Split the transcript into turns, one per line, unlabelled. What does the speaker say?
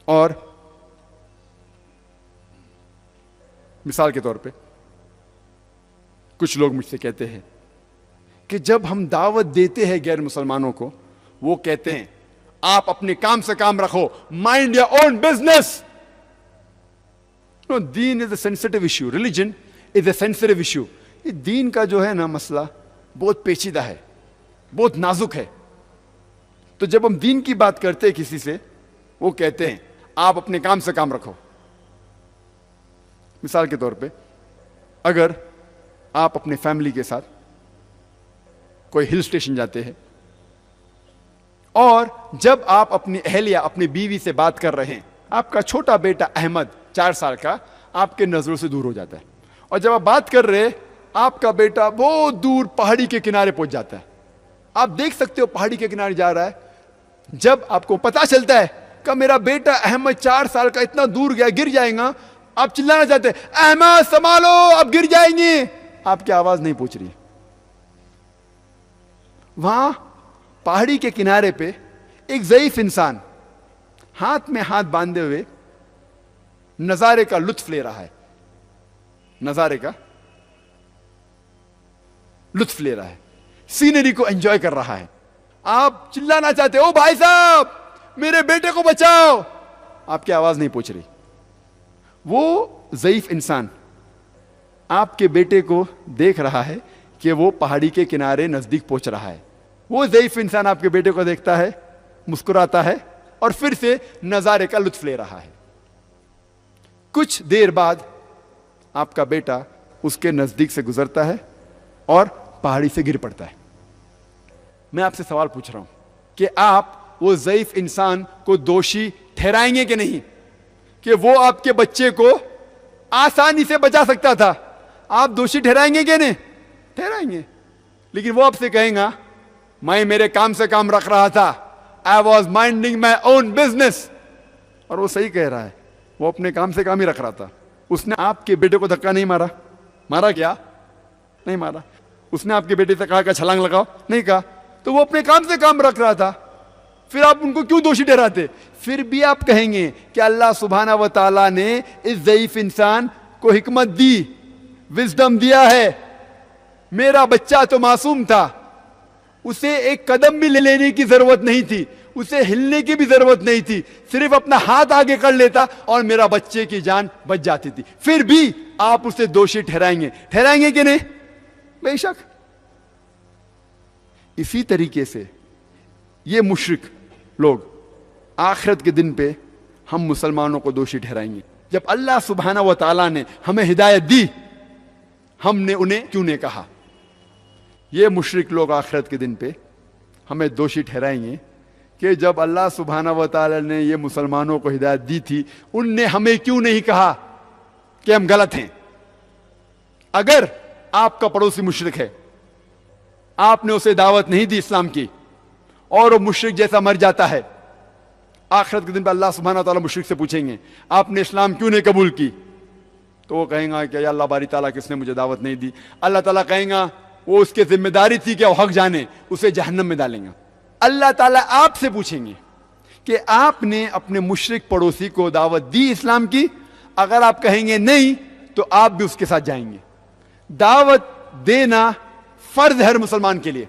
اور مثال کے طور پہ کچھ لوگ مجھ سے کہتے ہیں کہ جب ہم دعوت دیتے ہیں غیر مسلمانوں کو، وہ کہتے ہیں آپ اپنے کام سے کام رکھو، مائنڈ یور اون بزنس. دین is a sensitive issue, religion is a sensitive issue. یہ دین کا جو ہے نا مسئلہ بہت پیچیدہ ہے، بہت نازک ہے. تو جب ہم دین کی بات کرتے ہیں کسی سے، وہ کہتے ہیں آپ اپنے کام سے کام رکھو. مثال کے طور پہ اگر آپ اپنے فیملی کے ساتھ کوئی ہل اسٹیشن جاتے ہیں اور جب آپ اپنی اہلیہ، اپنی بیوی سے بات کر رہے ہیں، آپ کا چھوٹا بیٹا احمد 4 سال کا آپ کے نظروں سے دور ہو جاتا ہے، اور جب آپ بات کر رہے آپ کا بیٹا بہت دور پہاڑی کے کنارے پہنچ جاتا ہے. آپ دیکھ سکتے ہو پہاڑی کے کنارے جا رہا ہے. جب آپ کو پتا چلتا ہے کہ میرا بیٹا احمد 4 سال کا اتنا دور گیا، گر جائے گا، آپ چلانا چاہتے ہیں احمد سنبھالو اب گر جائیں گے، آپ کی آواز نہیں پہنچ رہی. وہاں پہاڑی کے کنارے پہ ایک ضعیف انسان ہاتھ میں ہاتھ باندھے ہوئے نظارے کا لطف لے رہا ہے، نظارے کا لطف لے رہا ہے، سینری کو انجوائے کر رہا ہے. آپ چلانا چاہتے او بھائی صاحب میرے بیٹے کو بچاؤ، آپ کی آواز نہیں پہنچ رہی. وہ ضعیف انسان آپ کے بیٹے کو دیکھ رہا ہے کہ وہ پہاڑی کے کنارے نزدیک پہنچ رہا ہے. وہ ضعیف انسان آپ کے بیٹے کو دیکھتا ہے، مسکراتا ہے اور پھر سے نظارے کا لطف لے رہا ہے. کچھ دیر بعد آپ کا بیٹا اس کے نزدیک سے گزرتا ہے اور پہاڑی سے گر پڑتا ہے. میں آپ سے سوال پوچھ رہا ہوں کہ آپ وہ ضعیف انسان کو دوشی ٹھہرائیں گے کہ نہیں کہ وہ آپ کے بچے کو آسانی سے بچا سکتا تھا؟ آپ دوشی ٹھہرائیں گے کہ نہیں؟ ٹھہرائیں گے. لیکن وہ آپ سے کہیں گا میں میرے کام سے کام رکھ رہا تھا، I was minding my own business. اور وہ صحیح کہہ رہا ہے، وہ اپنے کام سے کام ہی رکھ رہا تھا. اس نے آپ کے بیٹے کو دھکا نہیں مارا. مارا کیا؟ نہیں مارا. اس نے آپ کے بیٹے سے کہا کہ چھلانگ لگاؤ؟ نہیں کہا. تو وہ اپنے کام سے کام رکھ رہا تھا. پھر آپ ان کو کیوں دوشی ٹھہراتے؟ پھر بھی آپ کہیں گے کہ اللہ سبحانہ و تعالیٰ نے اس ضعیف انسان کو حکمت دی، وزڈم دیا ہے. میرا بچہ تو معصوم تھا، اسے ایک قدم بھی لینے کی ضرورت نہیں تھی، اسے ہلنے کی بھی ضرورت نہیں تھی، صرف اپنا ہاتھ آگے کر لیتا اور میرا بچے کی جان بچ جاتی تھی. پھر بھی آپ اسے دوشی ٹھہرائیں گے کہ نہیں؟ بے شک. اسی طریقے سے یہ مشرک لوگ آخرت کے دن پہ ہم مسلمانوں کو دوشی ٹھہرائیں گے. جب اللہ سبحانہ و تعالیٰ نے ہمیں ہدایت دی، ہم نے انہیں کیوں نہیں کہا؟ یہ مشرک لوگ آخرت کے دن پہ ہمیں دوشی ٹھہرائیں گے کہ جب اللہ سبحانہ و تعالیٰ نے یہ مسلمانوں کو ہدایت دی تھی، ان نے ہمیں کیوں نہیں کہا کہ ہم غلط ہیں. اگر آپ کا پڑوسی مشرک ہے، آپ نے اسے دعوت نہیں دی اسلام کی، اور وہ مشرک جیسا مر جاتا ہے، آخرت کے دن پہ اللہ سبحانہ و تعالیٰ مشرک سے پوچھیں گے آپ نے اسلام کیوں نہیں قبول کی؟ تو وہ کہیں گا کہ یا اللہ باری تعالیٰ کس نے مجھے دعوت نہیں دی. اللہ تعالیٰ کہیں گا وہ اس کے ذمہ داری تھی کہ وہ حق جانے، اسے جہنم میں ڈالیں گا. اللہ تعالیٰ آپ سے پوچھیں گے کہ آپ نے اپنے مشرک پڑوسی کو دعوت دی اسلام کی؟ اگر آپ کہیں گے نہیں تو آپ بھی اس کے ساتھ جائیں گے. دعوت دینا فرض ہے ہر مسلمان کے لیے.